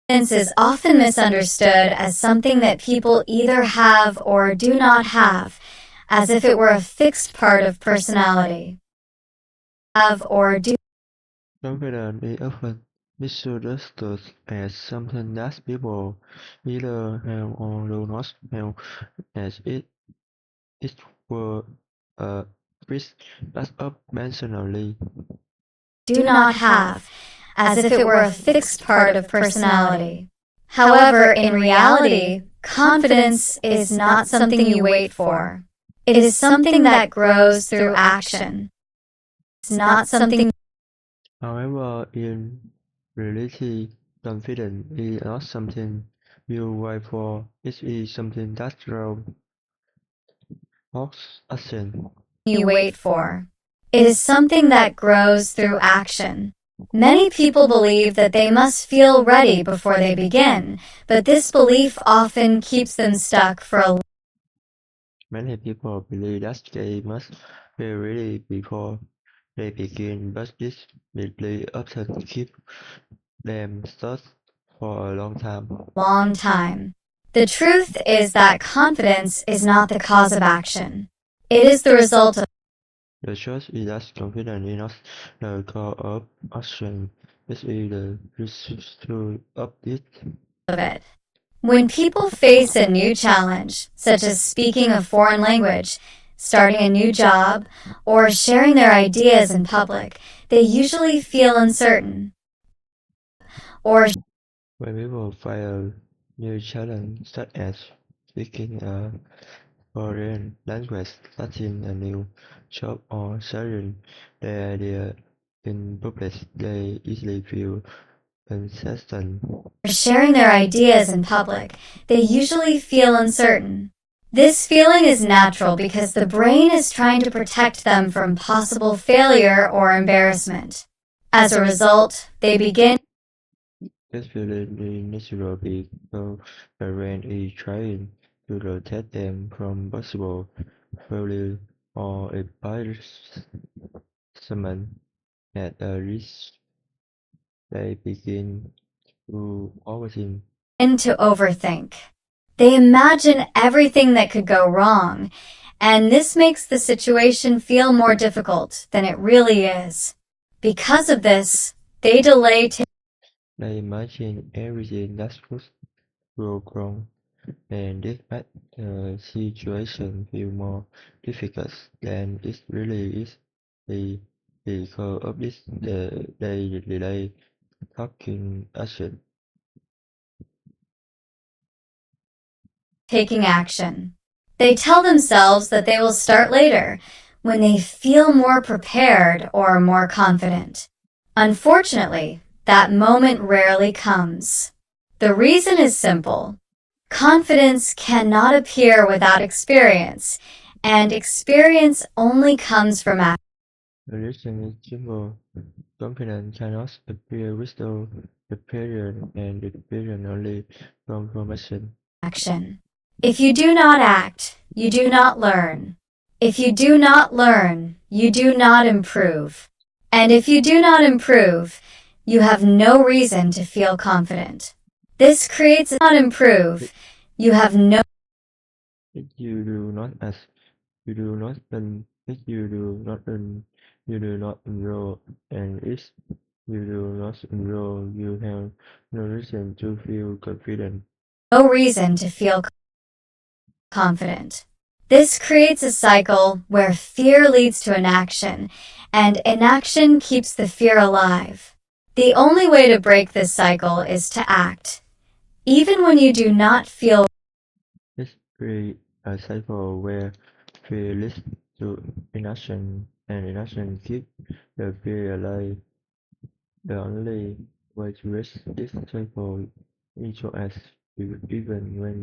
Confidence is often misunderstood as something that people either have or do not have, as if it were a fixed part of personality. Have or do. Confidence is often misunderstood as something that people either have or do not have, as it were a fixed part of personality. Do not have, as if it were a fixed part of personality. However, in reality, confidence is not something you wait for. It is something that grows through action. It's not something. However, in reality, confidence is not something you wait for, it is something that grows through action. You wait for. It is something that grows through action. Many people believe that they must feel ready before they begin, but this belief often keeps them stuck for a. Many people believe that they must be ready before they begin, but this belief often keeps them stuck for a long time. long time. The truth is that confidence is not the cause of action. It is the result The truth is that confidence is not the cause of action, it is the result of it. of it. When people face a new challenge, such as speaking a foreign language, starting a new job, or sharing their ideas in public, they usually feel uncertain. Or When people face a new challenge such as speaking a foreign language, starting a new job, or sharing their idea in public, they easily feel uncertain. sharing their ideas in public, they usually feel uncertain. This feeling is natural because the brain is trying to protect them from possible failure or embarrassment. As a result, they begin. This feeling is natural because the brain is trying to protect them from possible failure or embarrassment. At a risk, they begin to overthink. To overthink. They imagine everything that could go wrong, and this makes the situation feel more difficult than it really is. Because of this, they delay. They imagine everything that could go wrong, and this makes the situation feel more difficult than it really is. Be- Because of this, they delay taking action. Taking action. They tell themselves that they will start later, when they feel more prepared or more confident. Unfortunately, that moment rarely comes. The reason is simple. Confidence cannot appear without experience, and experience only comes from The reason is simple. Confidence cannot appear without preparation, and preparation only comes from action. action. If you do not act, you do not learn. If you do not learn, you do not improve. And if you do not improve, you have no reason to feel confident. This creates not improve. You have no. If you do not act, you do not learn. If you do not learn, you do not enroll. And if you do not enroll, you have no reason to feel confident. No reason to feel confident. This creates a cycle where fear leads to inaction, and inaction keeps the fear alive. The only way to break this cycle is to act, even when you do not feel. This creates a cycle where fear leads to inaction, and inaction keeps the fear alive. The only way to break this cycle is to act, even when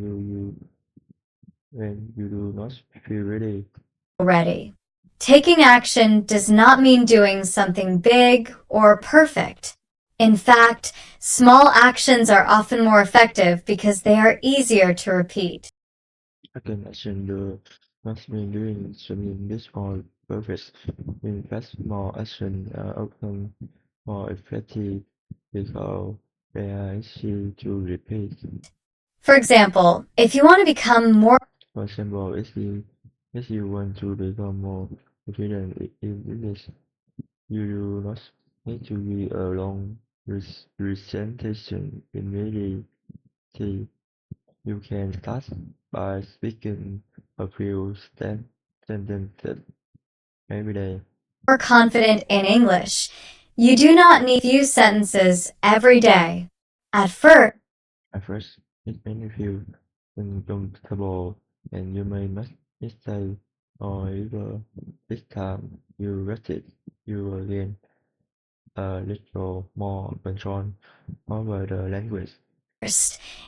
you do not feel ready. Ready. Taking action does not mean doing something big or perfect. In fact, small actions are often more effective because they are easier to repeat. Taking action does not mean doing something big or perfect. In fact, small actions are often more effective because they are easy to repeat. For example, if you want to become more For example, if you want to become more confident in English, you do not need to be a long presentation immediately. You can start by speaking a few sentences every day. confident in English, you do not need few sentences every day. At first, At first, it may feel uncomfortable and you may make mistakes, or even this time you rest it, you will gain a little more control over the language.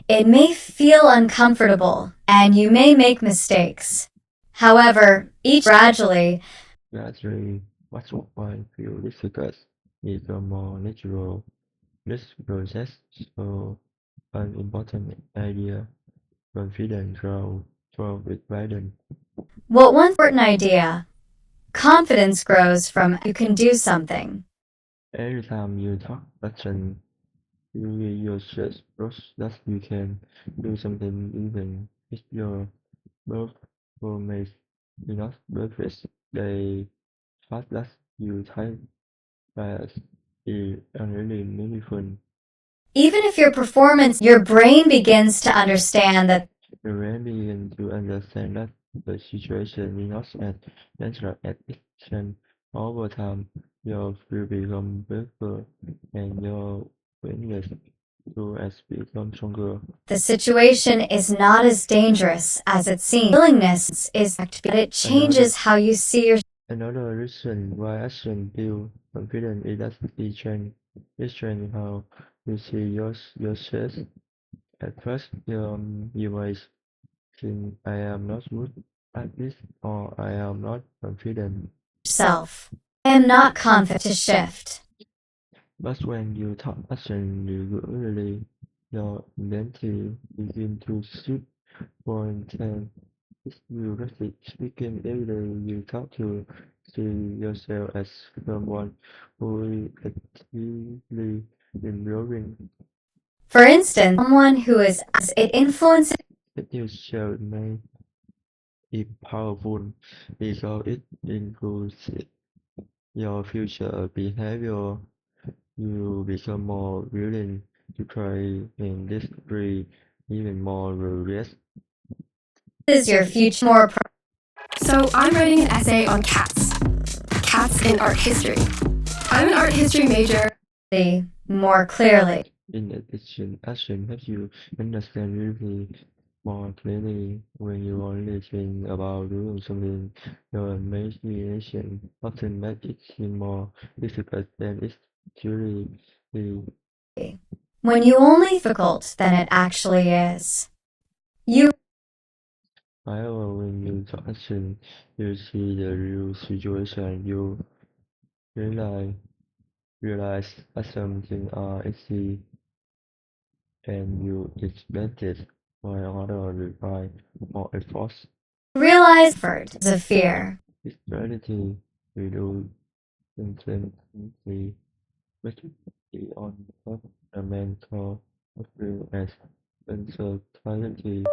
it may feel uncomfortable and you may make mistakes. However, each gradually, Gradually, what might feel difficult become more natural. This process shows an important idea: confidence grows with guidance. what one important idea, confidence grows from you can do something. Every time you talk action, you will yourself trust that you can do something even if your performance is not perfect. They fact that you type fast is really meaningful. Even if your performance, your brain begins to understand that You really begin to understand that the situation is not as natural as it can. Over time, your will become better and your willingness to as become stronger. the situation is not as dangerous as it seems. Willingness is but it Another changes how you see your Another reason why action builds confidence is that it changes how you see yourself. At first, you might think I am not good at this or I am not confident. self. I am not confident to shift. But when you talk action regularly, your identity begin to shift. For instance, if you practice speaking every day, you talk to see yourself as someone who is actively improving. For instance, someone who is as it influences That new self may be powerful because it includes your future behavior. You become more willing to try and disagree, even more relaxed. your future more So I'm writing an essay on cats. Cats in art history. I'm an art history major. more clearly. In addition, action helps you understand really more clearly. When you only think about doing something, your imagination often makes it seem more difficult than it truly is. When you only difficult than it actually is. You However, when you take action, you see the real situation. You realize realize that something are easy and you expect it, while others require more effort. realize effort is a fear. This strategy reduces intensity, which is on top the mental appeal as uncertainty,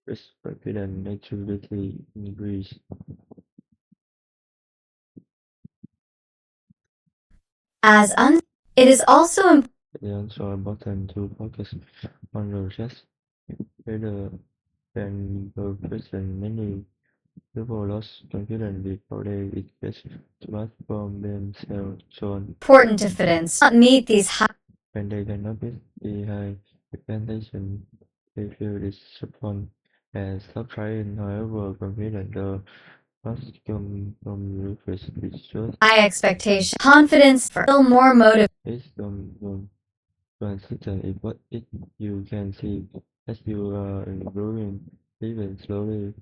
risk, confidence, naturally increase. As it is also important It is also important to focus on the results rather than the person. Many people lost confidence before they expect too much from themselves. So to not meet these high when they cannot beat the high expectation, they feel disappointed and stop trying. However, confidence does not come from reflex. It's just expectation. Confidence for feel more motivated. it's from consistent effort. If you can see that you are improving even slowly,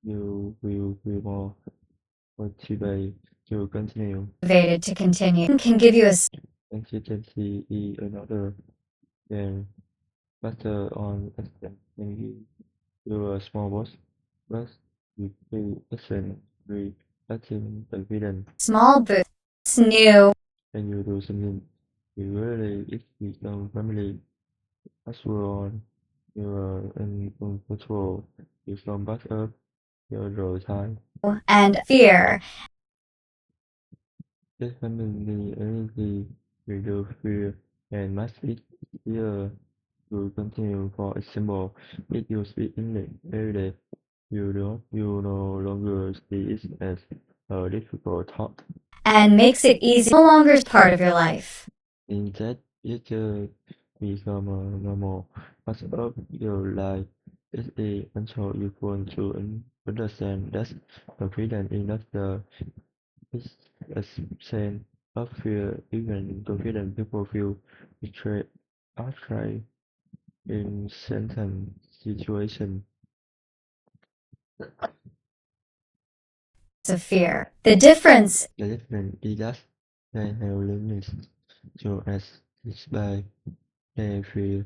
you will feel more motivated to continue. Motivated to continue can give you a Consistency is another and better on action can give you a small boss, but you feel action with acting confident small boost. New when you do something Usually it becomes family as well. You are in control. You can back up your role time. and fear. This family energy reduce fear and makes it easier to continue. For example, if you speak English every day, you no longer see it as a difficult task. And makes it easy, no longer part of your life. Instead, it become a normal part of your life. It is also useful to understand that confidence is not the absence of fear. Even confident people feel betrayed, afraid in certain situations. Of fear. The difference The difference is that they have limits to as displayed. They feel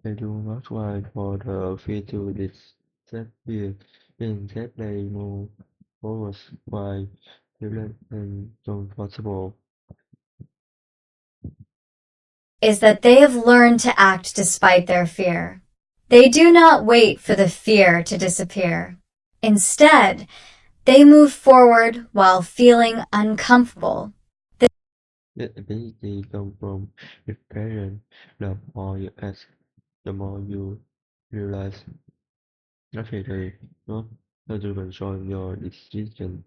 they do not wait for the fear to disappear. Instead, they move forward by feeling uncomfortable. is that they have learned to act despite their fear. They do not wait for the fear to disappear. Instead, they move forward while feeling uncomfortable. This ability comes from experience. The more you ask, the more you realize that it is not how to control your decision.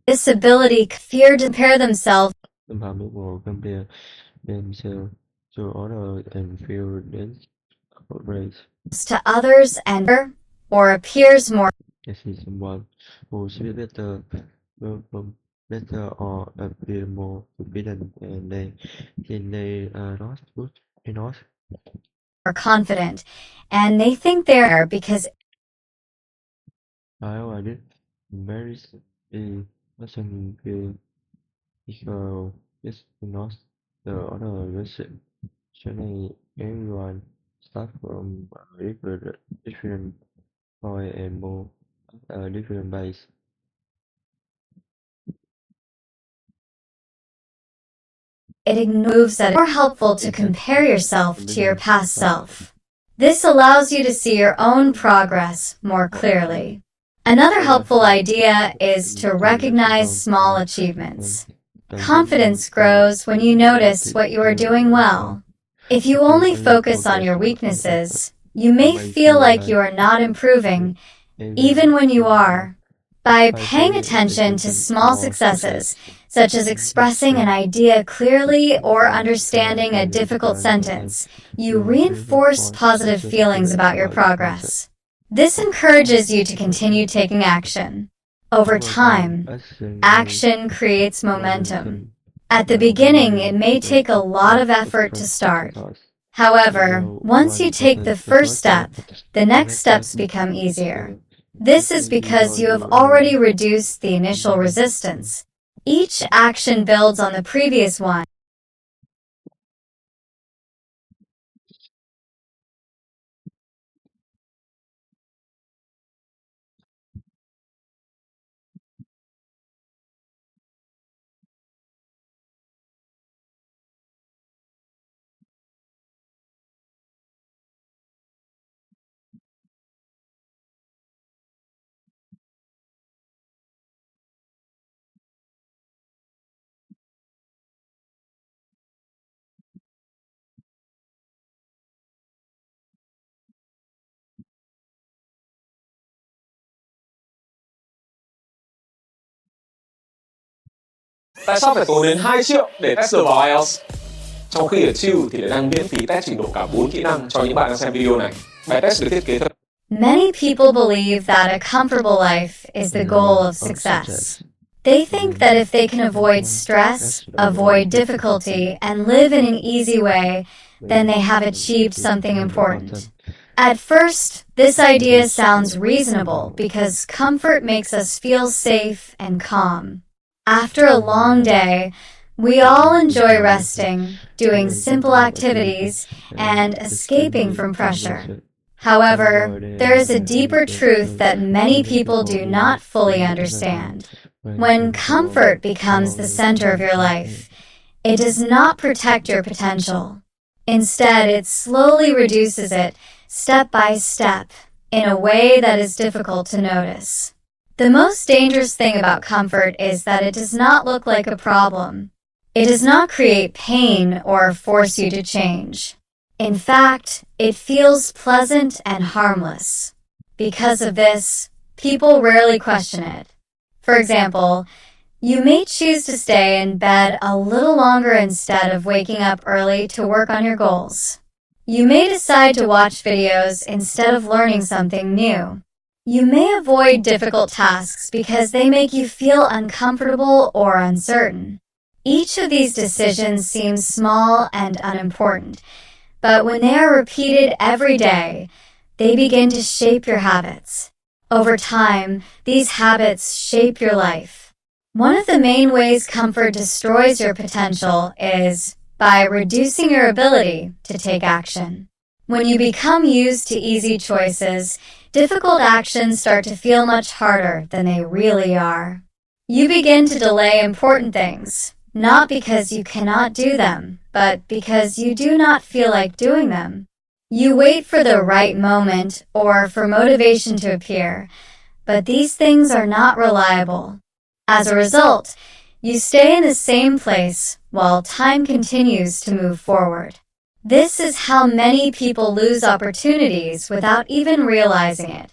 This ability, fear to compare themselves Somehow people compare themselves to others and feel outraged. to others and or appears more I see someone who speaks better, perform better, or appear more confident, and they think they are not good enough. confident, and they think they're because However, this varies in person feel equal. It's not the other reason. Surely everyone starts from a different point and move at a different base. it moves that are more helpful to compare yourself to your past self. This allows you to see your own progress more clearly. Another helpful idea is to recognize small achievements. Confidence grows when you notice what you are doing well. If you only focus on your weaknesses, you may feel like you are not improving, even when you are. By paying attention to small successes, such as expressing an idea clearly or understanding a difficult sentence, you reinforce positive feelings about your progress. This encourages you to continue taking action. Over time, action creates momentum. At the beginning, it may take a lot of effort to start. However, once you take the first step, the next steps become easier. This is because you have already reduced the initial resistance. Each action builds on the previous one. Tại sao phải tốn đến 2 triệu để test được vào IELTS? Trong khi ở Chill thì lại đang miễn phí test trình độ cả 4 kỹ năng cho những bạn đang xem video này. Bài test được thiết kế thật. Many people believe that a comfortable life is the goal of success. They think that if they can avoid stress, avoid difficulty, and live in an easy way, then they have achieved something important. At first, this idea sounds reasonable because comfort makes us feel safe and calm. After a long day, we all enjoy resting, doing simple activities, and escaping from pressure. However, there is a deeper truth that many people do not fully understand. When comfort becomes the center of your life, It does not protect your potential. Instead, it slowly reduces it step by step in a way that is difficult to notice. The most dangerous thing about comfort is that it does not look like a problem. It does not create pain or force you to change. In fact, it feels pleasant and harmless. Because of this, people rarely question it. For example, you may choose to stay in bed a little longer instead of waking up early to work on your goals. You may decide to watch videos instead of learning something new. You may avoid difficult tasks because they make you feel uncomfortable or uncertain. Each of these decisions seems small and unimportant, but when they are repeated every day, they begin to shape your habits. Over time, these habits shape your life. One of the main ways comfort destroys your potential is by reducing your ability to take action. When you become used to easy choices, difficult actions start to feel much harder than they really are. You begin to delay important things, not because you cannot do them, but because you do not feel like doing them. You wait for the right moment or for motivation to appear, but these things are not reliable. As a result, you stay in the same place while time continues to move forward. This is how many people lose opportunities without even realizing it.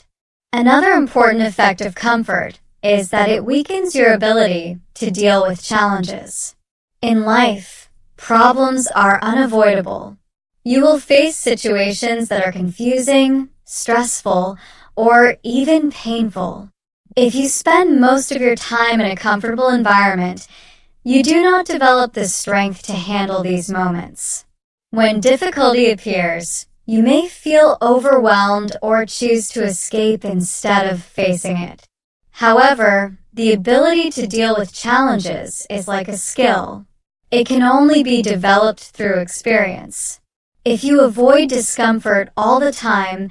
Another important effect of comfort is that it weakens your ability to deal with challenges. In life, problems are unavoidable. You will face situations that are confusing, stressful, or even painful. If you spend most of your time in a comfortable environment, you do not develop the strength to handle these moments. When difficulty appears, you may feel overwhelmed or choose to escape instead of facing it. However, the ability to deal with challenges is like a skill. It can only be developed through experience. If you avoid discomfort all the time,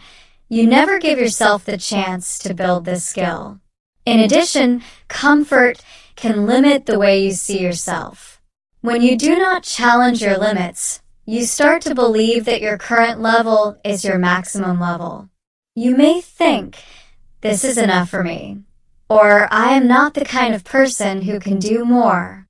you never give yourself the chance to build this skill. In addition, comfort can limit the way you see yourself. When you do not challenge your limits, you start to believe that your current level is your maximum level. You may think, "This is enough for me," or "I am not the kind of person who can do more."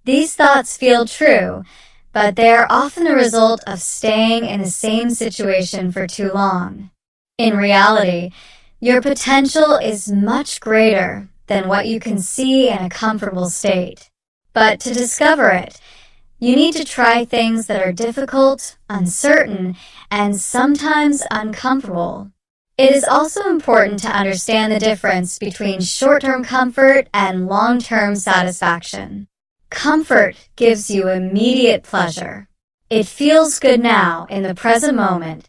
These thoughts feel true, but they are often the result of staying in the same situation for too long. In reality, your potential is much greater than what you can see in a comfortable state. But to discover it, you need to try things that are difficult, uncertain, and sometimes uncomfortable. It is also important to understand the difference between short-term comfort and long-term satisfaction. Comfort gives you immediate pleasure. It feels good now in the present moment.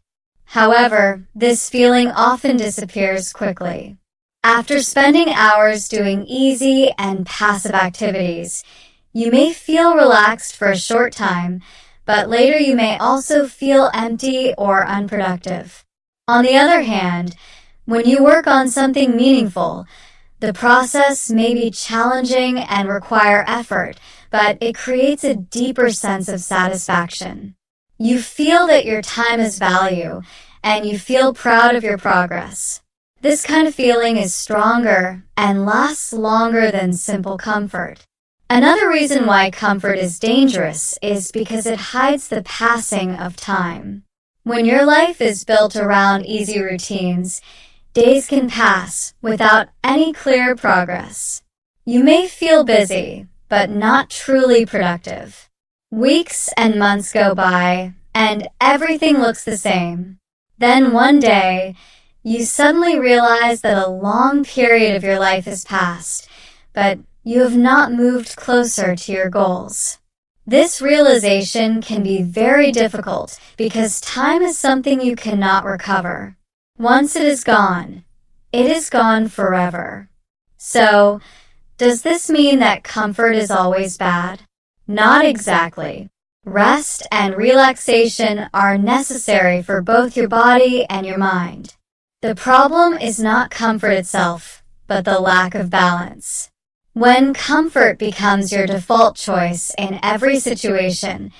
However, this feeling often disappears quickly. After spending hours doing easy and passive activities, you may feel relaxed for a short time, but later you may also feel empty or unproductive. On the other hand, when you work on something meaningful, the process may be challenging and require effort, but it creates a deeper sense of satisfaction. You feel that your time has value, and you feel proud of your progress. This kind of feeling is stronger and lasts longer than simple comfort. Another reason why comfort is dangerous is because it hides the passing of time. When your life is built around easy routines, days can pass without any clear progress. You may feel busy, but not truly productive. Weeks and months go by, and everything looks the same. Then one day, you suddenly realize that a long period of your life has passed, but you have not moved closer to your goals. This realization can be very difficult because time is something you cannot recover. Once it is gone forever. So, does this mean that comfort is always bad? Not exactly. Rest and relaxation are necessary for both your body and your mind. The problem is not comfort itself, but the lack of balance. When comfort becomes your default choice in every situation,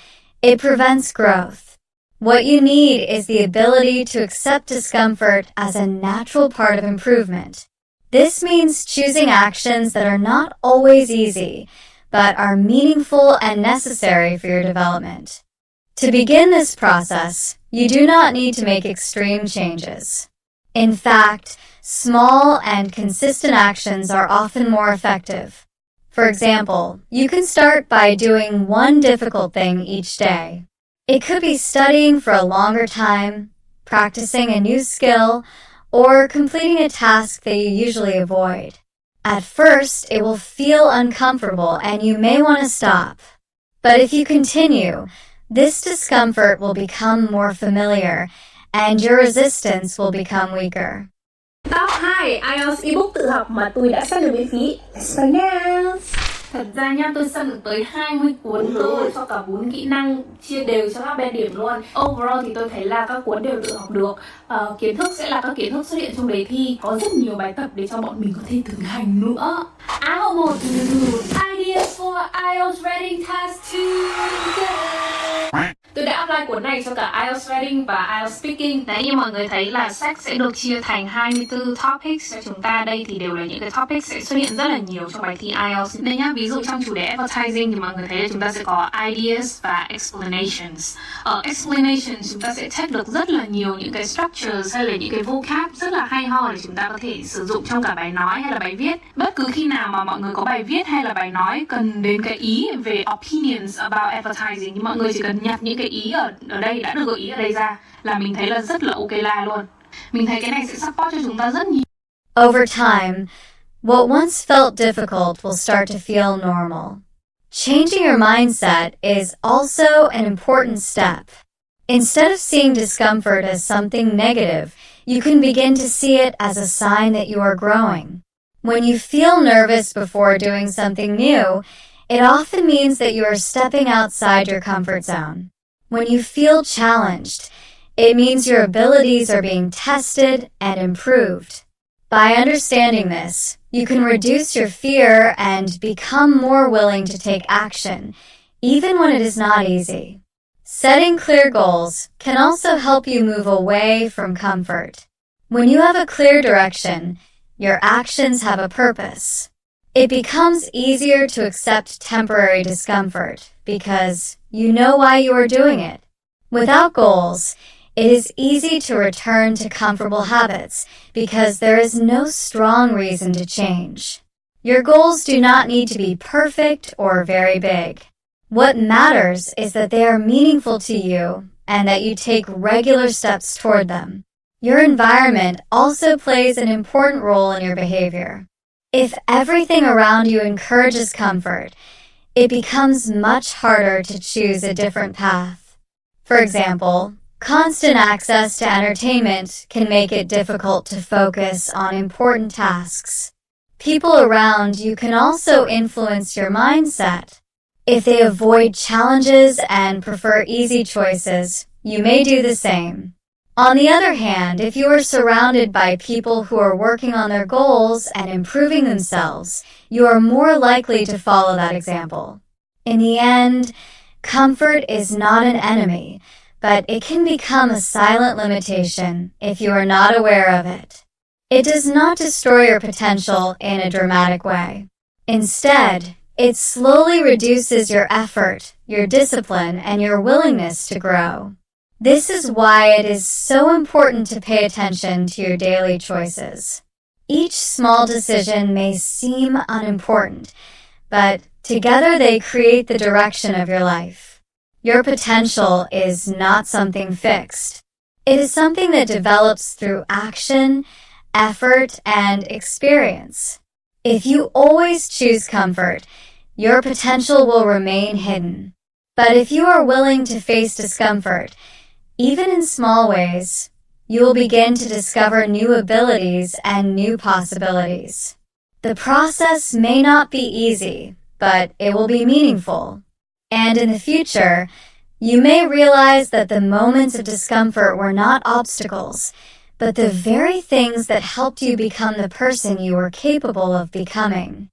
it prevents growth. What you need is the ability to accept discomfort as a natural part of improvement. This means choosing actions that are not always easy, but are meaningful and necessary for your development. To begin this process, you do not need to make extreme changes. In fact, small and consistent actions are often more effective. For example, you can start by doing one difficult thing each day. It could be studying for a longer time, practicing a new skill, or completing a task that you usually avoid. At first, it will feel uncomfortable and you may want to stop. But if you continue, this discomfort will become more familiar and your resistance will become weaker. Top 2 IELTS ebook tự học mà tôi đã săn được miễn phí. Let's start now. Thật ra nha, tôi săn được tới 20 cuốn rồi cho cả 4 kỹ năng chia đều cho các bên điểm luôn. Overall thì tôi thấy là các cuốn đều tự học được. Kiến thức sẽ là các kiến thức xuất hiện trong đề thi. Có rất nhiều bài tập để cho bọn mình có thể thực hành nữa. Áo 1, Ideas for IELTS Reading Test 2. Tôi đã apply cuốn này cho cả IELTS Reading và IELTS Speaking. Đấy, như mọi người thấy là sách sẽ được chia thành 24 topics cho chúng ta. Đây thì đều là những cái topics sẽ xuất hiện rất là nhiều trong bài thi IELTS. Đây nhá, ví dụ trong chủ đề Advertising thì mọi người thấy là chúng ta sẽ có Ideas và Explanations. Ở Explanations chúng ta sẽ check được rất là nhiều những cái structures hay là những cái vocab rất là hay ho để chúng ta có thể sử dụng trong cả bài nói hay là bài viết. Bất cứ khi nào mà mọi người có bài viết hay là bài nói cần đến cái ý về opinions about advertising thì mọi người chỉ cần nhặt những cái ý ở đây đã được gợi ý ở đây ra là mình thấy là rất là ok la luôn. Mình thấy cái này sẽ support cho chúng ta rất nhiều. Over time, what once felt difficult will start to feel normal. Changing your mindset is also an important step. Instead of seeing discomfort as something negative, you can begin to see it as a sign that you are growing. When you feel nervous before doing something new, it often means that you are stepping outside your comfort zone. When you feel challenged, it means your abilities are being tested and improved. By understanding this, you can reduce your fear and become more willing to take action, even when it is not easy. Setting clear goals can also help you move away from comfort. When you have a clear direction, your actions have a purpose. It becomes easier to accept temporary discomfort because you know why you are doing it. Without goals, it is easy to return to comfortable habits because there is no strong reason to change. Your goals do not need to be perfect or very big. What matters is that they are meaningful to you and that you take regular steps toward them. Your environment also plays an important role in your behavior. If everything around you encourages comfort, it becomes much harder to choose a different path. For example, constant access to entertainment can make it difficult to focus on important tasks. People around you can also influence your mindset. If they avoid challenges and prefer easy choices, you may do the same. On the other hand, if you are surrounded by people who are working on their goals and improving themselves, you are more likely to follow that example. In the end, comfort is not an enemy, but it can become a silent limitation if you are not aware of it. It does not destroy your potential in a dramatic way. Instead, it slowly reduces your effort, your discipline, and your willingness to grow. This is why it is so important to pay attention to your daily choices. Each small decision may seem unimportant, but together they create the direction of your life. Your potential is not something fixed. It is something that develops through action, effort, and experience. If you always choose comfort, your potential will remain hidden. But if you are willing to face discomfort, even in small ways, you will begin to discover new abilities and new possibilities. The process may not be easy, but it will be meaningful. And in the future, you may realize that the moments of discomfort were not obstacles, but the very things that helped you become the person you were capable of becoming.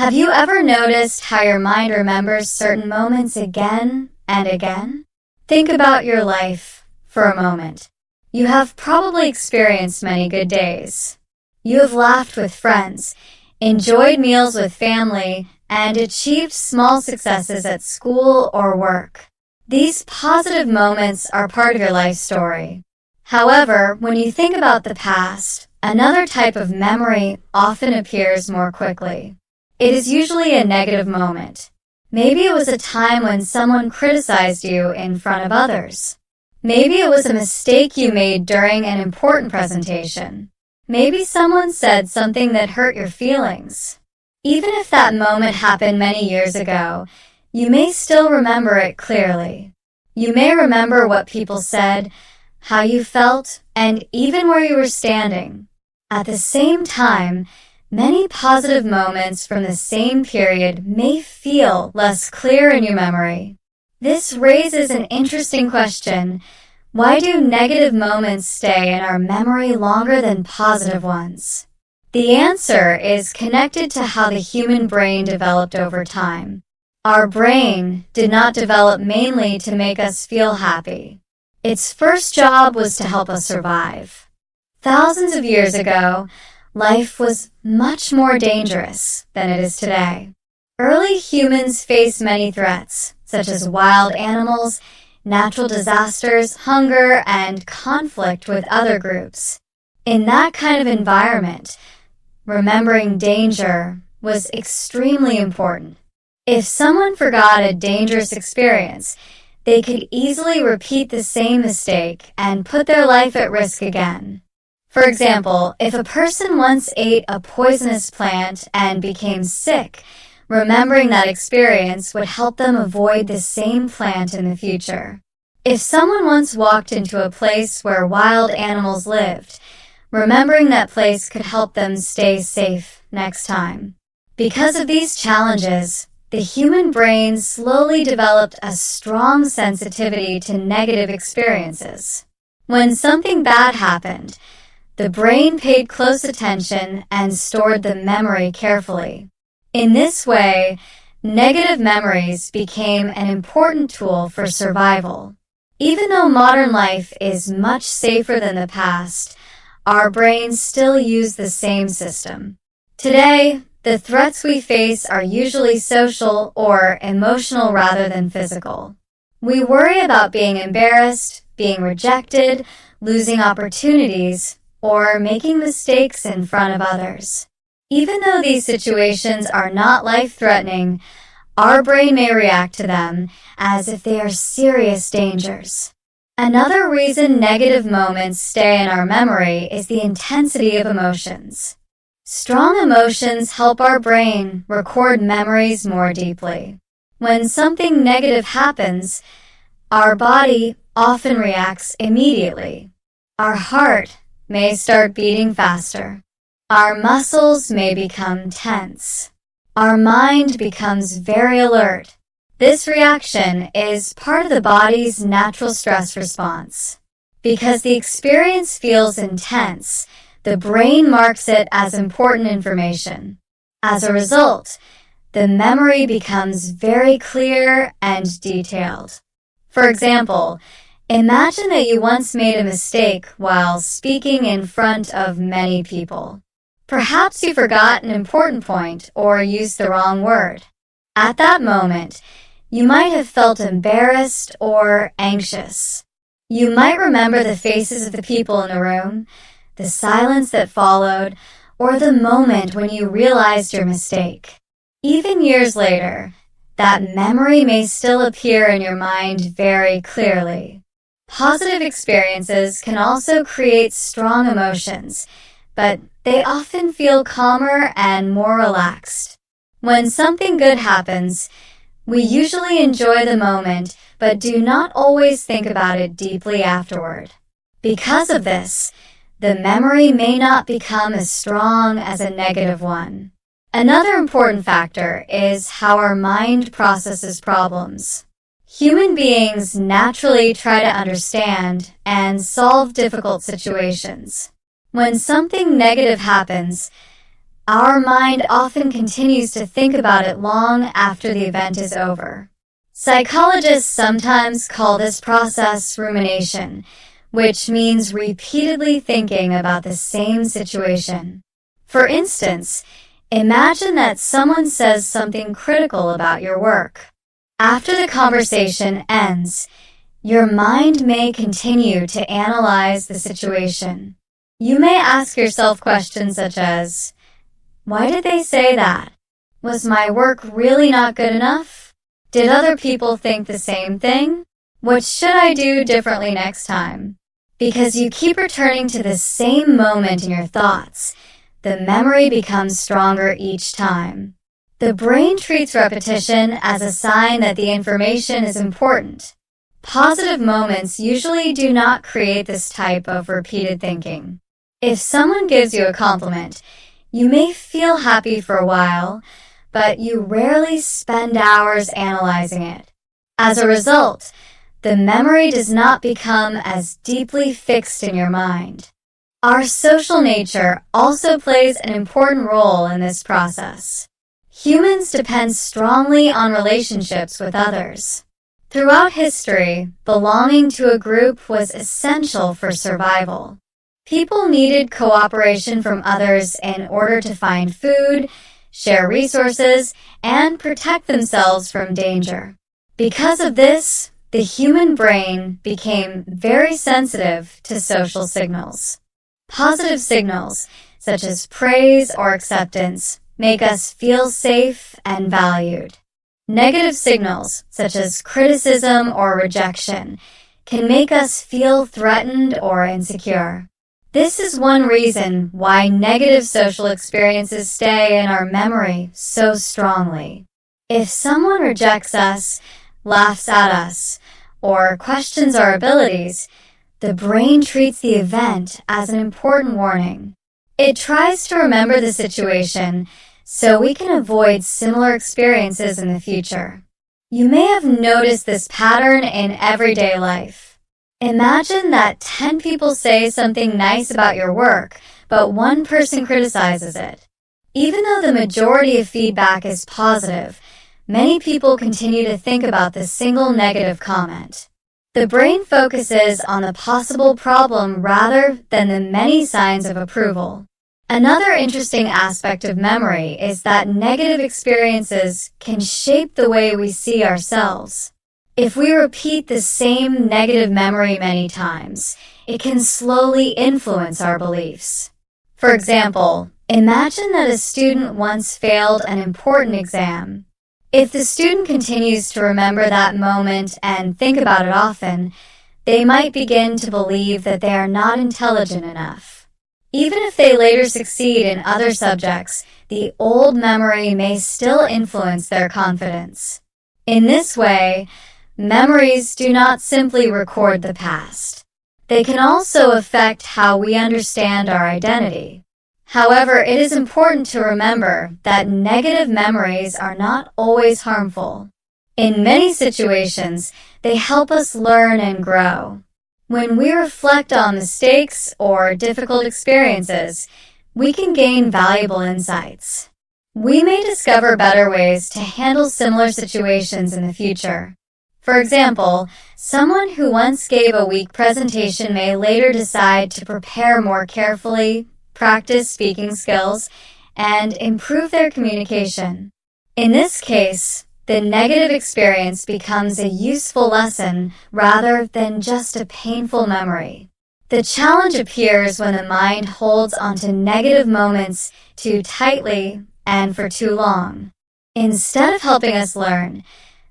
Have you ever noticed how your mind remembers certain moments again and again? Think about your life for a moment. You have probably experienced many good days. You have laughed with friends, enjoyed meals with family, and achieved small successes at school or work. These positive moments are part of your life story. However, when you think about the past, another type of memory often appears more quickly. It is usually a negative moment. Maybe it was a time when someone criticized you in front of others. Maybe it was a mistake you made during an important presentation. Maybe someone said something that hurt your feelings. Even if that moment happened many years ago, you may still remember it clearly. You may remember what people said, how you felt, and even where you were standing. At the same time, many positive moments from the same period may feel less clear in your memory. This raises an interesting question. Why do negative moments stay in our memory longer than positive ones? The answer is connected to how the human brain developed over time. Our brain did not develop mainly to make us feel happy. Its first job was to help us survive. Thousands of years ago, life was much more dangerous than it is today. Early humans faced many threats, such as wild animals, natural disasters, hunger, and conflict with other groups. In that kind of environment, remembering danger was extremely important. If someone forgot a dangerous experience, they could easily repeat the same mistake and put their life at risk again. For example, if a person once ate a poisonous plant and became sick, remembering that experience would help them avoid the same plant in the future. If someone once walked into a place where wild animals lived, remembering that place could help them stay safe next time. Because of these challenges, the human brain slowly developed a strong sensitivity to negative experiences. When something bad happened, the brain paid close attention and stored the memory carefully. In this way, negative memories became an important tool for survival. Even though modern life is much safer than the past, our brains still use the same system. Today, the threats we face are usually social or emotional rather than physical. We worry about being embarrassed, being rejected, losing opportunities, or making mistakes in front of others. Even though these situations are not life-threatening, our brain may react to them as if they are serious dangers. Another reason negative moments stay in our memory is the intensity of emotions. Strong emotions help our brain record memories more deeply. When something negative happens, our body often reacts immediately. Our heart may start beating faster. Our muscles may become tense. Our mind becomes very alert. This reaction is part of the body's natural stress response. Because the experience feels intense, the brain marks it as important information. As a result, the memory becomes very clear and detailed. For example, imagine that you once made a mistake while speaking in front of many people. Perhaps you forgot an important point or used the wrong word. At that moment, you might have felt embarrassed or anxious. You might remember the faces of the people in the room, the silence that followed, or the moment when you realized your mistake. Even years later, that memory may still appear in your mind very clearly. Positive experiences can also create strong emotions, but they often feel calmer and more relaxed. When something good happens, we usually enjoy the moment, but do not always think about it deeply afterward. Because of this, the memory may not become as strong as a negative one. Another important factor is how our mind processes problems. Human beings naturally try to understand and solve difficult situations. When something negative happens, our mind often continues to think about it long after the event is over. Psychologists sometimes call this process rumination, which means repeatedly thinking about the same situation. For instance, imagine that someone says something critical about your work. After the conversation ends, your mind may continue to analyze the situation. You may ask yourself questions such as, why did they say that? Was my work really not good enough? Did other people think the same thing? What should I do differently next time? Because you keep returning to the same moment in your thoughts, the memory becomes stronger each time. The brain treats repetition as a sign that the information is important. Positive moments usually do not create this type of repeated thinking. If someone gives you a compliment, you may feel happy for a while, but you rarely spend hours analyzing it. As a result, the memory does not become as deeply fixed in your mind. Our social nature also plays an important role in this process. Humans depend strongly on relationships with others. Throughout history, belonging to a group was essential for survival. People needed cooperation from others in order to find food, share resources, and protect themselves from danger. Because of this, the human brain became very sensitive to social signals. Positive signals, such as praise or acceptance, make us feel safe and valued. Negative signals, such as criticism or rejection, can make us feel threatened or insecure. This is one reason why negative social experiences stay in our memory so strongly. If someone rejects us, laughs at us, or questions our abilities, the brain treats the event as an important warning. It tries to remember the situation so we can avoid similar experiences in the future. You may have noticed this pattern in everyday life. Imagine that 10 people say something nice about your work, but one person criticizes it. Even though the majority of feedback is positive, many people continue to think about the single negative comment. The brain focuses on the possible problem rather than the many signs of approval. Another interesting aspect of memory is that negative experiences can shape the way we see ourselves. If we repeat the same negative memory many times, it can slowly influence our beliefs. For example, imagine that a student once failed an important exam. If the student continues to remember that moment and think about it often, they might begin to believe that they are not intelligent enough. Even if they later succeed in other subjects, the old memory may still influence their confidence. In this way, memories do not simply record the past. They can also affect how we understand our identity. However, it is important to remember that negative memories are not always harmful. In many situations, they help us learn and grow. When we reflect on mistakes or difficult experiences, we can gain valuable insights. We may discover better ways to handle similar situations in the future. For example, someone who once gave a weak presentation may later decide to prepare more carefully, practice speaking skills, and improve their communication. In this case, the negative experience becomes a useful lesson rather than just a painful memory. The challenge appears when the mind holds onto negative moments too tightly and for too long. Instead of helping us learn,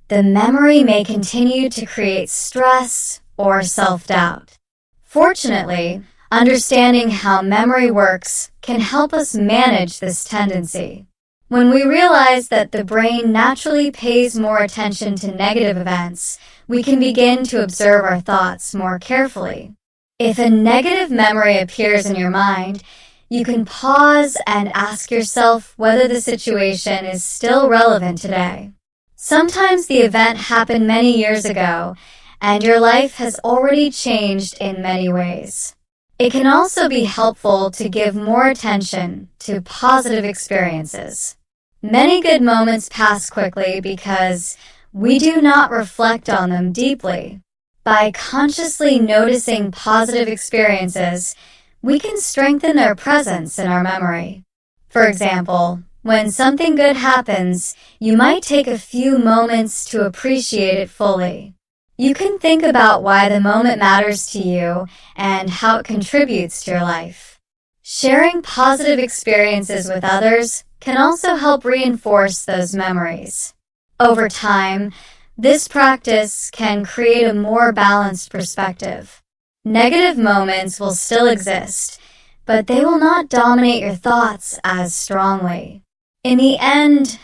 the memory may continue to create stress or self-doubt. Fortunately, understanding how memory works can help us manage this tendency. When we realize that the brain naturally pays more attention to negative events, we can begin to observe our thoughts more carefully. If a negative memory appears in your mind, you can pause and ask yourself whether the situation is still relevant today. Sometimes the event happened many years ago, and your life has already changed in many ways. It can also be helpful to give more attention to positive experiences. Many good moments pass quickly because we do not reflect on them deeply. By consciously noticing positive experiences, we can strengthen their presence in our memory. For example, when something good happens, you might take a few moments to appreciate it fully. You can think about why the moment matters to you and how it contributes to your life. Sharing positive experiences with others can also help reinforce those memories. Over time, this practice can create a more balanced perspective. Negative moments will still exist, but they will not dominate your thoughts as strongly. In the end,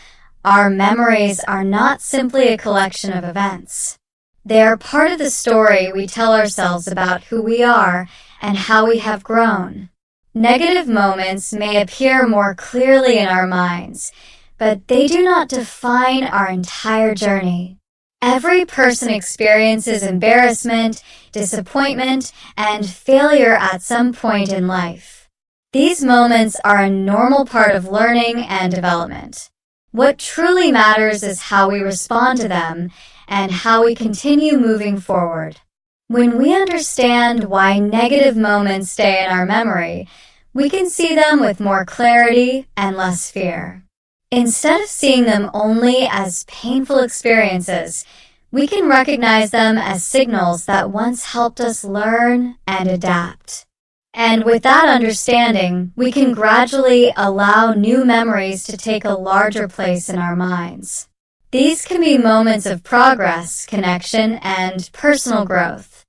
our memories are not simply a collection of events. They are part of the story we tell ourselves about who we are and how we have grown. Negative moments may appear more clearly in our minds, but they do not define our entire journey. Every person experiences embarrassment, disappointment, and failure at some point in life. These moments are a normal part of learning and development. What truly matters is how we respond to them and how we continue moving forward. When we understand why negative moments stay in our memory, we can see them with more clarity and less fear. Instead of seeing them only as painful experiences, we can recognize them as signals that once helped us learn and adapt. And with that understanding, we can gradually allow new memories to take a larger place in our minds. These can be moments of progress, connection, and personal growth.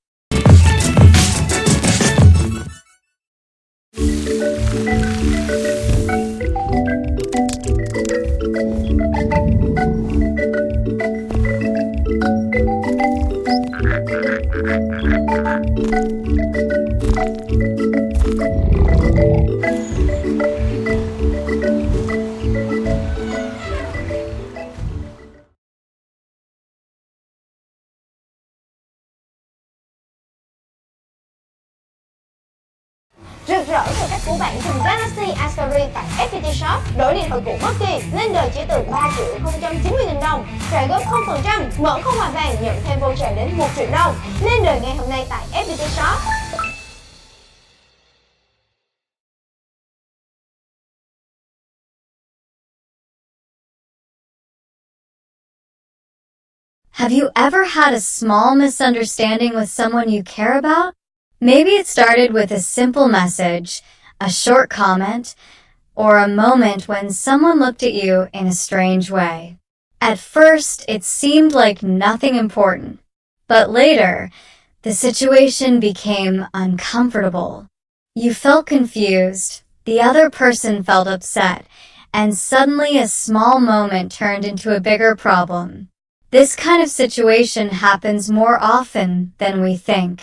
Rực rỡ về cách của bạn dùng Galaxy Asbury tại FPT Shop. Đổi điện thoại cũ mất đi, lên đời chỉ từ 3.090.000 đồng. Trả góp 0%, mở kho ngoại vàng nhận thêm voucher đến 1 triệu đồng. Lên đời ngay hôm nay tại FPT Shop. Have you ever had a small misunderstanding with someone you care about? Maybe it started with a simple message, a short comment, or a moment when someone looked at you in a strange way. At first, it seemed like nothing important, but later, the situation became uncomfortable. You felt confused, the other person felt upset, and suddenly a small moment turned into a bigger problem. This kind of situation happens more often than we think.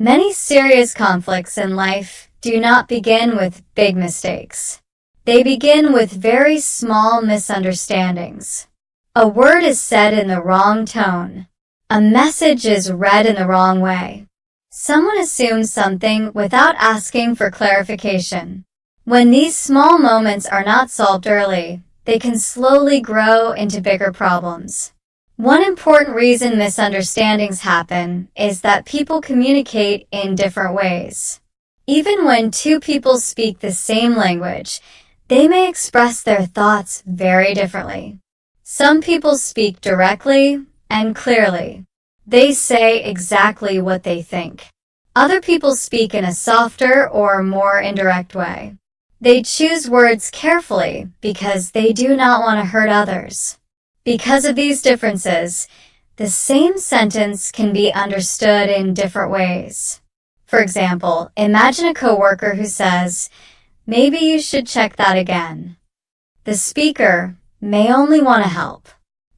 Many serious conflicts in life do not begin with big mistakes. They begin with very small misunderstandings. A word is said in the wrong tone. A message is read in the wrong way. Someone assumes something without asking for clarification. When these small moments are not solved early, they can slowly grow into bigger problems. One important reason misunderstandings happen is that people communicate in different ways. Even when two people speak the same language, they may express their thoughts very differently. Some people speak directly and clearly. They say exactly what they think. Other people speak in a softer or more indirect way. They choose words carefully because they do not want to hurt others. Because of these differences, the same sentence can be understood in different ways. For example, imagine a coworker who says, "Maybe you should check that again." The speaker may only want to help.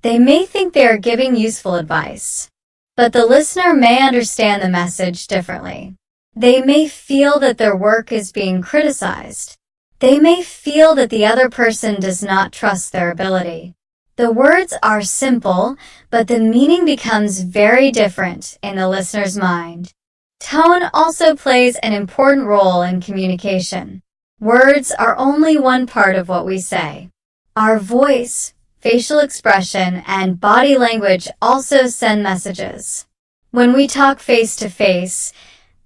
They may think they are giving useful advice, but the listener may understand the message differently. They may feel that their work is being criticized. They may feel that the other person does not trust their ability. The words are simple, but the meaning becomes very different in the listener's mind. Tone also plays an important role in communication. Words are only one part of what we say. Our voice, facial expression, and body language also send messages. When we talk face to face,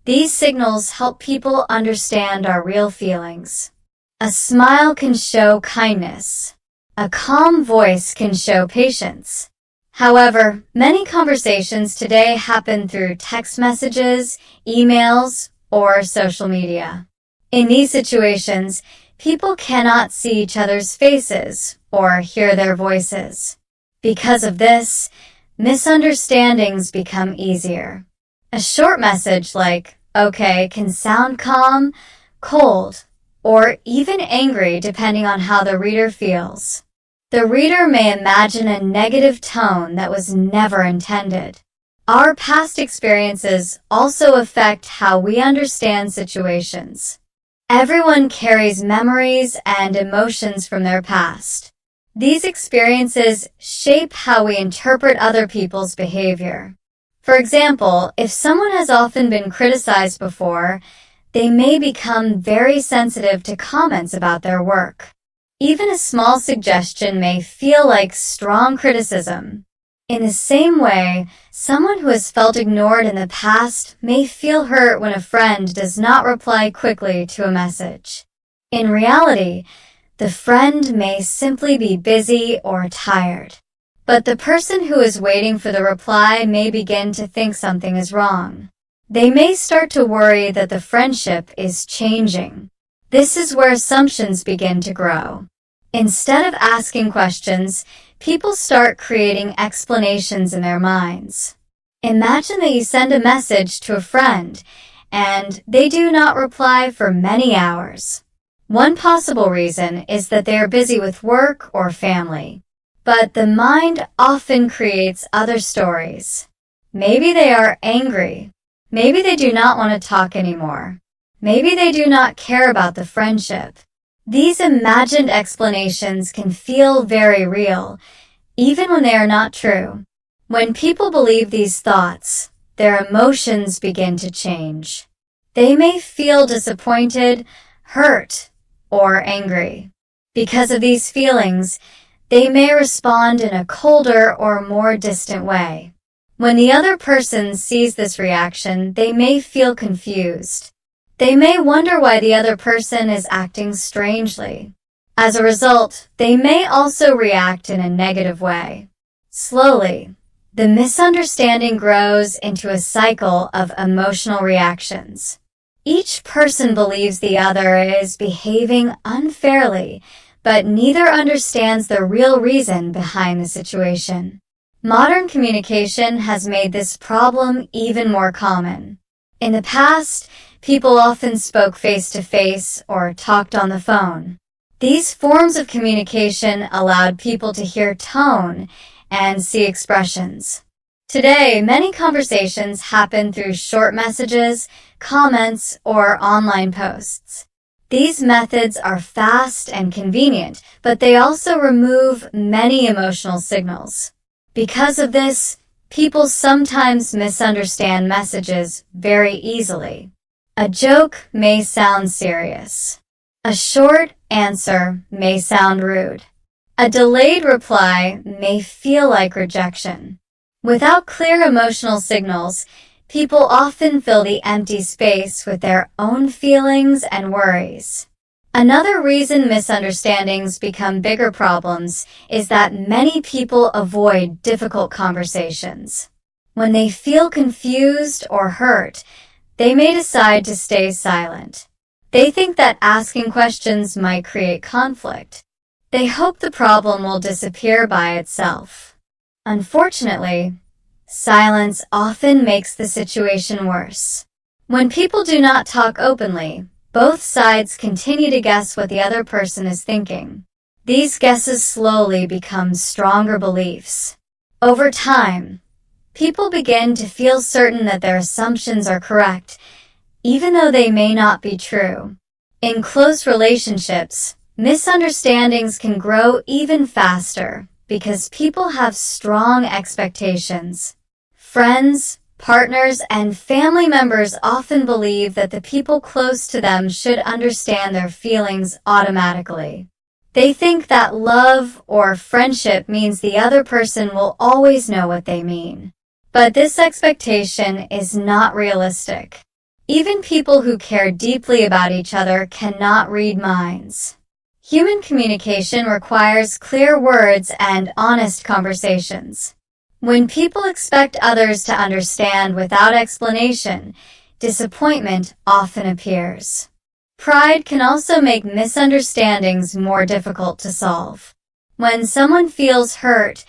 these signals help people understand our real feelings. A smile can show kindness. A calm voice can show patience. However, many conversations today happen through text messages, emails, or social media. In these situations, people cannot see each other's faces or hear their voices. Because of this, misunderstandings become easier. A short message like, "Okay," can sound calm, cold, or even angry depending on how the reader feels. The reader may imagine a negative tone that was never intended. Our past experiences also affect how we understand situations. Everyone carries memories and emotions from their past. These experiences shape how we interpret other people's behavior. For example, if someone has often been criticized before, they may become very sensitive to comments about their work. Even a small suggestion may feel like strong criticism. In the same way, someone who has felt ignored in the past may feel hurt when a friend does not reply quickly to a message. In reality, the friend may simply be busy or tired. But the person who is waiting for the reply may begin to think something is wrong. They may start to worry that the friendship is changing. This is where assumptions begin to grow. Instead of asking questions, people start creating explanations in their minds. Imagine that you send a message to a friend and they do not reply for many hours. One possible reason is that they are busy with work or family. But the mind often creates other stories. Maybe they are angry. Maybe they do not want to talk anymore. Maybe they do not care about the friendship. These imagined explanations can feel very real, even when they are not true. When people believe these thoughts, their emotions begin to change. They may feel disappointed, hurt, or angry. Because of these feelings, they may respond in a colder or more distant way. When the other person sees this reaction, they may feel confused. They may wonder why the other person is acting strangely. As a result, they may also react in a negative way. Slowly, the misunderstanding grows into a cycle of emotional reactions. Each person believes the other is behaving unfairly, but neither understands the real reason behind the situation. Modern communication has made this problem even more common. In the past, people often spoke face-to-face or talked on the phone. These forms of communication allowed people to hear tone and see expressions. Today, many conversations happen through short messages, comments, or online posts. These methods are fast and convenient, but they also remove many emotional signals. Because of this, people sometimes misunderstand messages very easily. A joke may sound serious. A short answer may sound rude. A delayed reply may feel like rejection. Without clear emotional signals, people often fill the empty space with their own feelings and worries. Another reason misunderstandings become bigger problems is that many people avoid difficult conversations. When they feel confused or hurt, they may decide to stay silent. They think that asking questions might create conflict. They hope the problem will disappear by itself. Unfortunately, silence often makes the situation worse. When people do not talk openly, both sides continue to guess what the other person is thinking. These guesses slowly become stronger beliefs. Over time, people begin to feel certain that their assumptions are correct, even though they may not be true. In close relationships, misunderstandings can grow even faster because people have strong expectations. Friends, Partners and family members often believe that the people close to them should understand their feelings automatically. They think that love or friendship means the other person will always know what they mean. But this expectation is not realistic. Even people who care deeply about each other cannot read minds. Human communication requires clear words and honest conversations. When people expect others to understand without explanation, disappointment often appears. Pride can also make misunderstandings more difficult to solve. When someone feels hurt,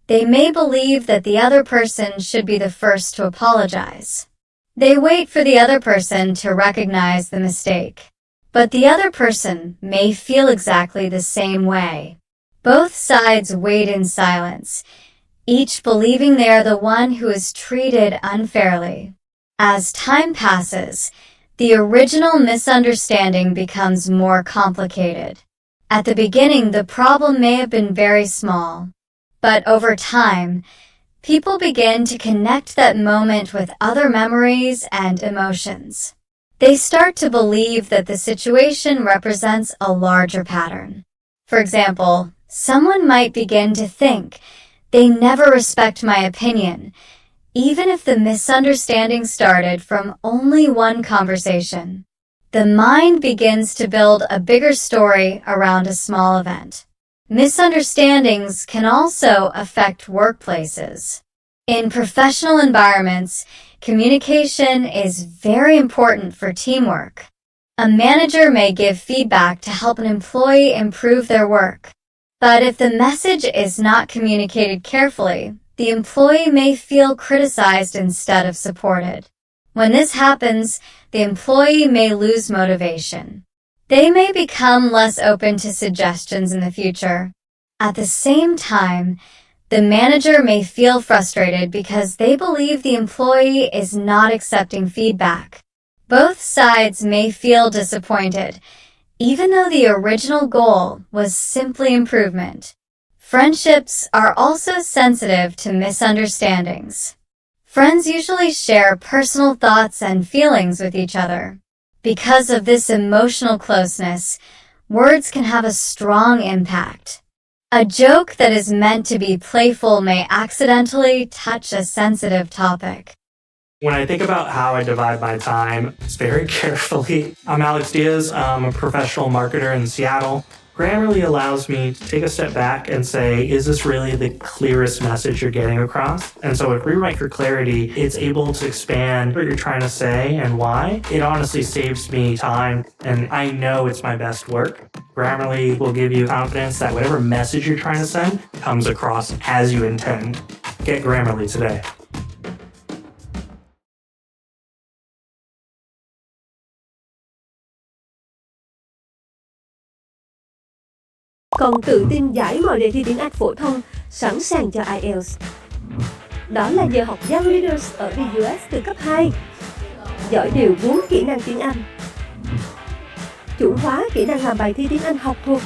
they may believe that the other person should be the first to apologize. They wait for the other person to recognize the mistake. But the other person may feel exactly the same way. Both sides wait in silence, each believing they are the one who is treated unfairly. As time passes, the original misunderstanding becomes more complicated. At the beginning, the problem may have been very small, but over time, people begin to connect that moment with other memories and emotions. They start to believe that the situation represents a larger pattern. For example, someone might begin to think, "They never respect my opinion," even if the misunderstanding started from only one conversation. The mind begins to build a bigger story around a small event. Misunderstandings can also affect workplaces. In professional environments, communication is very important for teamwork. A manager may give feedback to help an employee improve their work. But if the message is not communicated carefully, the employee may feel criticized instead of supported. When this happens, the employee may lose motivation. They may become less open to suggestions in the future. At the same time, the manager may feel frustrated because they believe the employee is not accepting feedback. Both sides may feel disappointed, even though the original goal was simply improvement. Friendships are also sensitive to misunderstandings. Friends usually share personal thoughts and feelings with each other. Because of this emotional closeness, words can have a strong impact. A joke that is meant to be playful may accidentally touch a sensitive topic. When I think about how I divide my time, it's very carefully. I'm Alex Diaz. I'm a professional marketer in Seattle. Grammarly allows me to take a step back and say, is this really the clearest message you're getting across? And so with Rewrite for Clarity, it's able to expand what you're trying to say and why. It honestly saves me time, and I know it's my best work. Grammarly will give you confidence that whatever message you're trying to send comes across as you intend. Get Grammarly today. Còn tự tin giải mọi đề thi tiếng Anh phổ thông, sẵn sàng cho IELTS. Đó là nhờ học Young Readers ở The US từ cấp 2. Giỏi đều 4 kỹ năng tiếng Anh. Chuẩn hóa kỹ năng làm bài thi tiếng Anh học thuộc.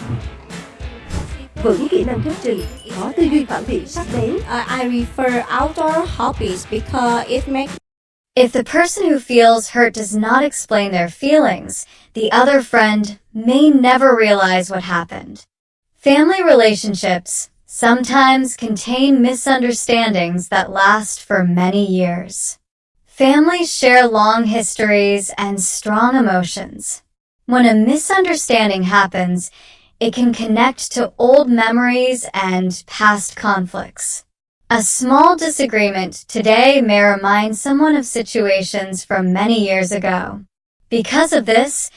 Vững kỹ năng thuyết trình, có tư duy phản biện sắc bén. I prefer outdoor hobbies because it makes If the person who feels hurt does not explain their feelings, the other friend may never realize what happened. Family relationships sometimes contain misunderstandings that last for many years. Families share long histories and strong emotions. When a misunderstanding happens, it can connect to old memories and past conflicts. A small disagreement today may remind someone of situations from many years ago. Because of this,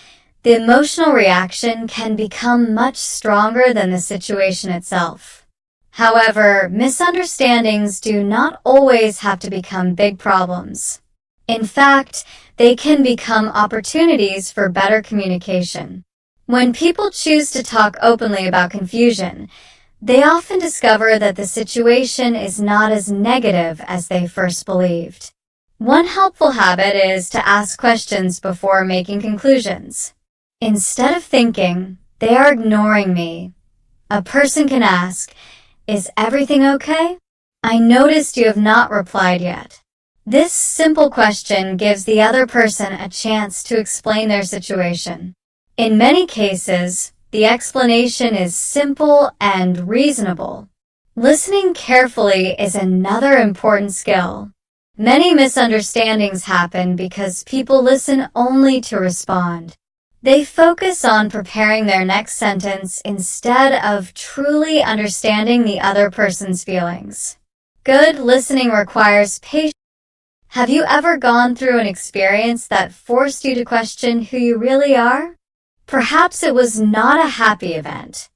the emotional reaction can become much stronger than the situation itself. However, misunderstandings do not always have to become big problems. In fact, they can become opportunities for better communication. When people choose to talk openly about confusion, they often discover that the situation is not as negative as they first believed. One helpful habit is to ask questions before making conclusions. Instead of thinking, "They are ignoring me," a person can ask, "Is everything okay? I noticed you have not replied yet." This simple question gives the other person a chance to explain their situation. In many cases, the explanation is simple and reasonable. Listening carefully is another important skill. Many misunderstandings happen because people listen only to respond. They focus on preparing their next sentence instead of truly understanding the other person's feelings. Good listening requires patience. Have you ever gone through an experience that forced you to question who you really are? Perhaps it was not a happy event.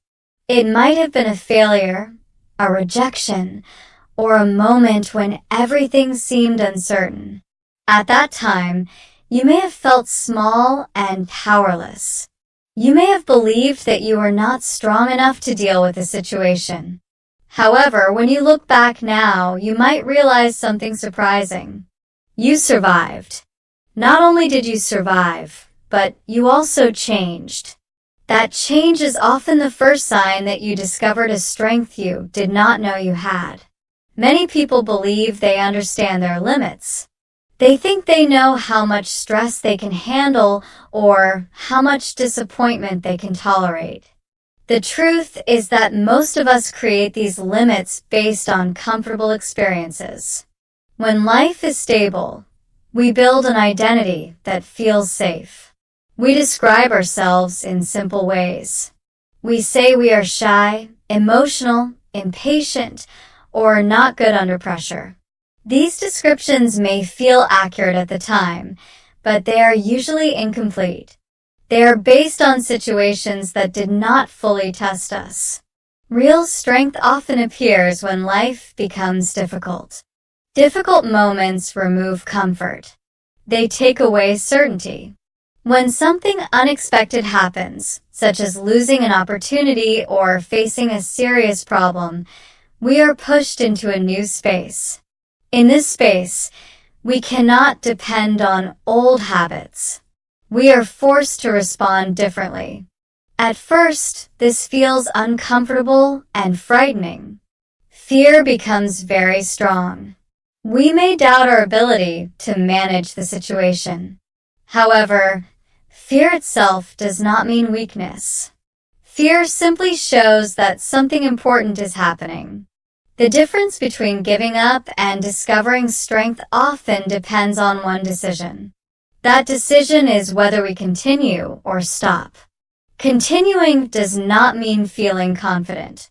It might have been a failure, a rejection, or a moment when everything seemed uncertain. At that time, you may have felt small and powerless. You may have believed that you were not strong enough to deal with the situation. However, when you look back now, you might realize something surprising. You survived. Not only did you survive, but you also changed. That change is often the first sign that you discovered a strength you did not know you had. Many people believe they understand their limits. They think they know how much stress they can handle or how much disappointment they can tolerate. The truth is that most of us create these limits based on comfortable experiences. When life is stable, we build an identity that feels safe. We describe ourselves in simple ways. We say we are shy, emotional, impatient, or not good under pressure. These descriptions may feel accurate at the time, but they are usually incomplete. They are based on situations that did not fully test us. Real strength often appears when life becomes difficult. Difficult moments remove comfort. They take away certainty. When something unexpected happens, such as losing an opportunity or facing a serious problem, we are pushed into a new space. In this space, we cannot depend on old habits. We are forced to respond differently. At first, this feels uncomfortable and frightening. Fear becomes very strong. We may doubt our ability to manage the situation. However, fear itself does not mean weakness. Fear simply shows that something important is happening. The difference between giving up and discovering strength often depends on one decision. That decision is whether we continue or stop. Continuing does not mean feeling confident.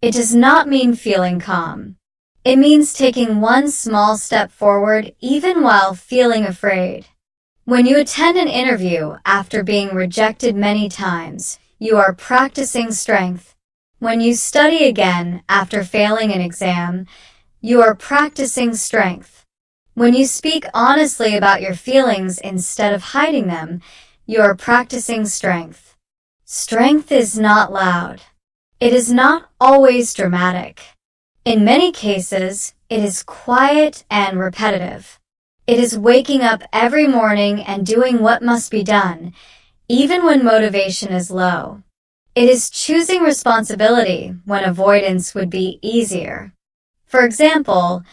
It does not mean feeling calm. It means taking one small step forward even while feeling afraid. When you attend an interview after being rejected many times, you are practicing strength. When you study again after failing an exam, you are practicing strength. When you speak honestly about your feelings instead of hiding them, you are practicing strength. Strength is not loud. It is not always dramatic. In many cases, it is quiet and repetitive. It is waking up every morning and doing what must be done, even when motivation is low. It is choosing responsibility when avoidance would be easier. For example,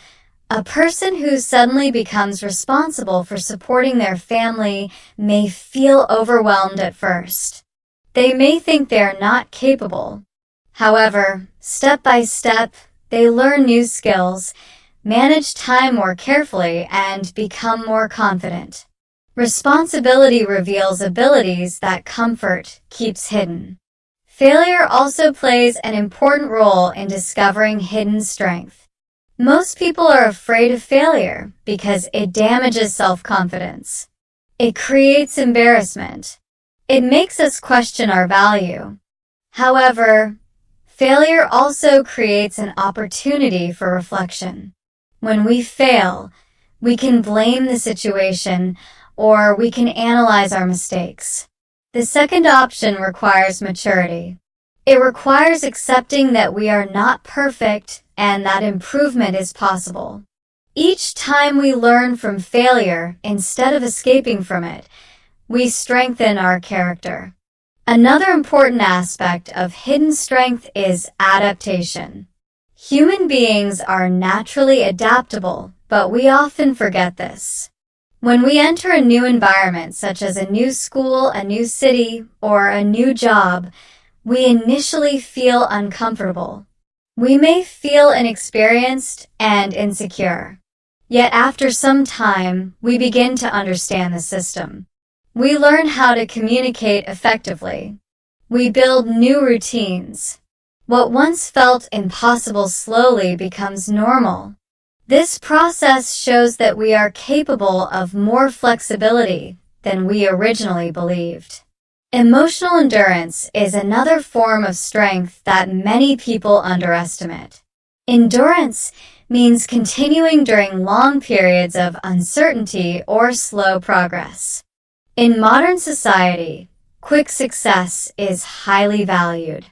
a person who suddenly becomes responsible for supporting their family may feel overwhelmed at first. They may think they are not capable. However, step by step, they learn new skills, manage time more carefully, and become more confident. Responsibility reveals abilities that comfort keeps hidden. Failure also plays an important role in discovering hidden strength. Most people are afraid of failure because it damages self-confidence. It creates embarrassment. It makes us question our value. However, failure also creates an opportunity for reflection. When we fail, we can blame the situation or we can analyze our mistakes. The second option requires maturity. It requires accepting that we are not perfect and that improvement is possible. Each time we learn from failure instead of escaping from it, we strengthen our character. Another important aspect of hidden strength is adaptation. Human beings are naturally adaptable but we often forget this. When we enter a new environment, such as a new school, a new city, or a new job, we initially feel uncomfortable. We may feel inexperienced and insecure. Yet after some time, we begin to understand the system. We learn how to communicate effectively. We build new routines. What once felt impossible slowly becomes normal. This process shows that we are capable of more flexibility than we originally believed. Emotional endurance is another form of strength that many people underestimate. Endurance means continuing during long periods of uncertainty or slow progress. In modern society, quick success is highly valued.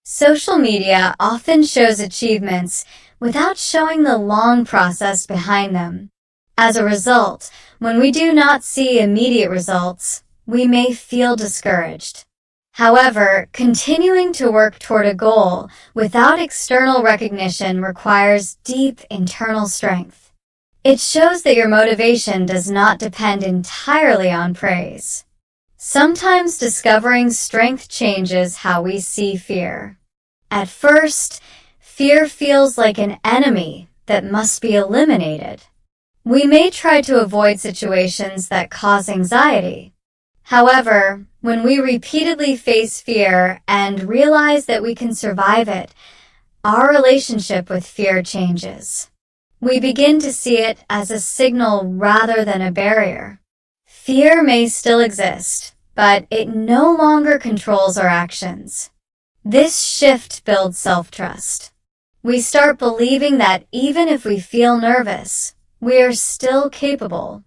Social media often shows achievements without showing the long process behind them. As a result, when we do not see immediate results, we may feel discouraged. However, continuing to work toward a goal without external recognition requires deep internal strength. It shows that your motivation does not depend entirely on praise. Sometimes discovering strength changes how we see fear. At first, fear feels like an enemy that must be eliminated. We may try to avoid situations that cause anxiety. However, when we repeatedly face fear and realize that we can survive it, our relationship with fear changes. We begin to see it as a signal rather than a barrier. Fear may still exist, but it no longer controls our actions. This shift builds self-trust. We start believing that even if we feel nervous, we are still capable.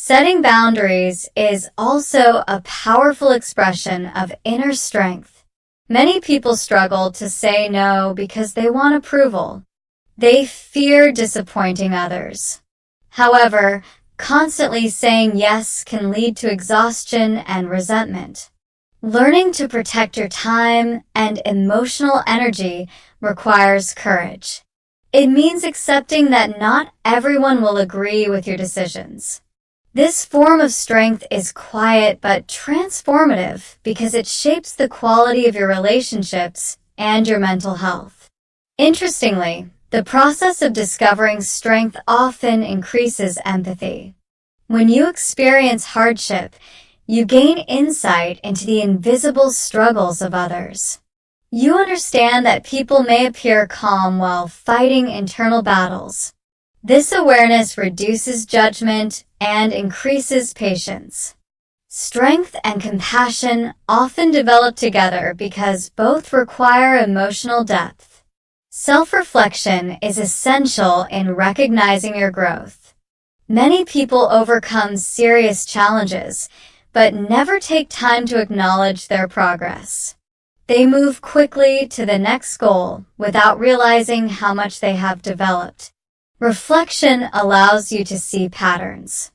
Setting boundaries is also a powerful expression of inner strength. Many people struggle to say no because they want approval. They fear disappointing others. However, constantly saying yes can lead to exhaustion and resentment. Learning to protect your time and emotional energy requires courage. It means accepting that not everyone will agree with your decisions. This form of strength is quiet but transformative because it shapes the quality of your relationships and your mental health. Interestingly, the process of discovering strength often increases empathy. When you experience hardship, you gain insight into the invisible struggles of others. You understand that people may appear calm while fighting internal battles. This awareness reduces judgment and increases patience. Strength and compassion often develop together because both require emotional depth. Self-reflection is essential in recognizing your growth. Many people overcome serious challenges, but never take time to acknowledge their progress. They move quickly to the next goal without realizing how much they have developed. Reflection allows you to see patterns.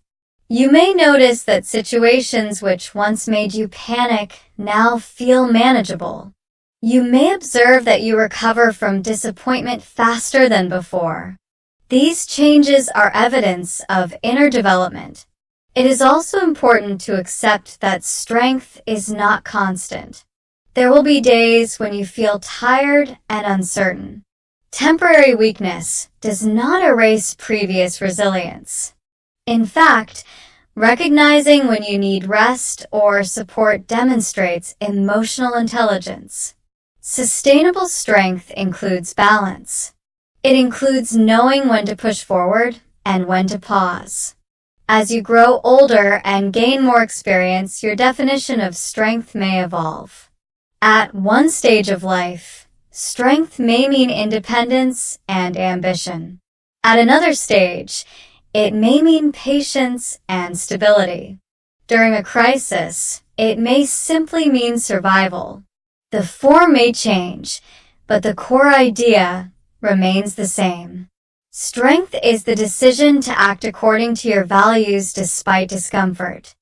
You may notice that situations which once made you panic now feel manageable. You may observe that you recover from disappointment faster than before. These changes are evidence of inner development. It is also important to accept that strength is not constant. There will be days when you feel tired and uncertain. Temporary weakness does not erase previous resilience. In fact, Recognizing when you need rest or support demonstrates emotional intelligence. Sustainable strength includes balance. It includes knowing when to push forward and when to pause. As you grow older and gain more experience, your definition of strength may evolve. At one stage of life, strength may mean independence and ambition. At another stage, it may mean patience and stability. During a crisis, it may simply mean survival. The form may change, but the core idea remains the same. Strength is the decision to act according to your values despite discomfort.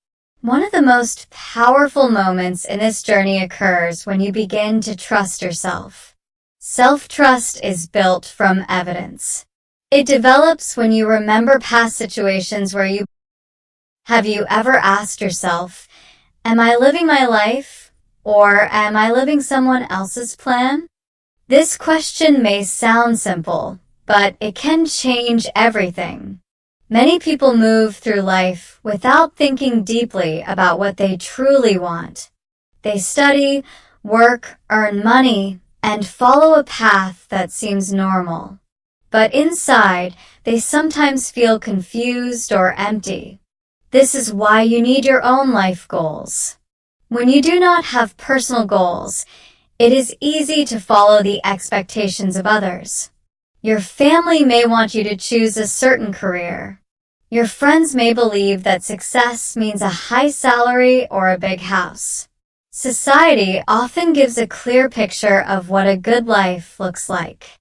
One of the most powerful moments in this journey occurs when you begin to trust yourself. Self-trust is built from evidence. It develops when you remember past situations where Have you ever asked yourself, am I living my life, or am I living someone else's plan? This question may sound simple, but it can change everything. Many people move through life without thinking deeply about what they truly want. They study, work, earn money, and follow a path that seems normal. But inside, they sometimes feel confused or empty. This is why you need your own life goals. When you do not have personal goals, it is easy to follow the expectations of others. Your family may want you to choose a certain career. Your friends may believe that success means a high salary or a big house. Society often gives a clear picture of what a good life looks like.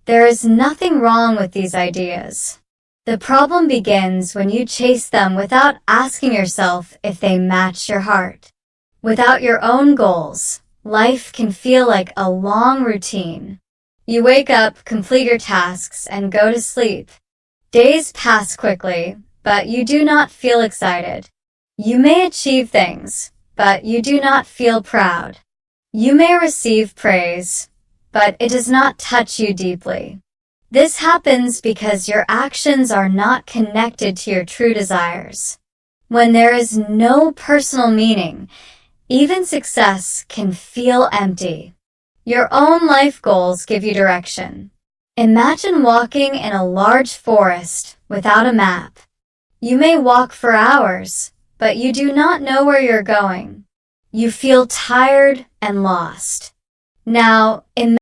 There is nothing wrong with these ideas. The problem begins when you chase them without asking yourself if they match your heart. Without your own goals, life can feel like a long routine. You wake up, complete your tasks, and go to sleep. Days pass quickly, but you do not feel excited. You may achieve things, but you do not feel proud. You may receive praise, but it does not touch you deeply. This happens because your actions are not connected to your true desires. When there is no personal meaning, even success can feel empty. Your own life goals give you direction. Imagine walking in a large forest without a map. You may walk for hours, but you do not know where you're going. You feel tired and lost. Now, imagine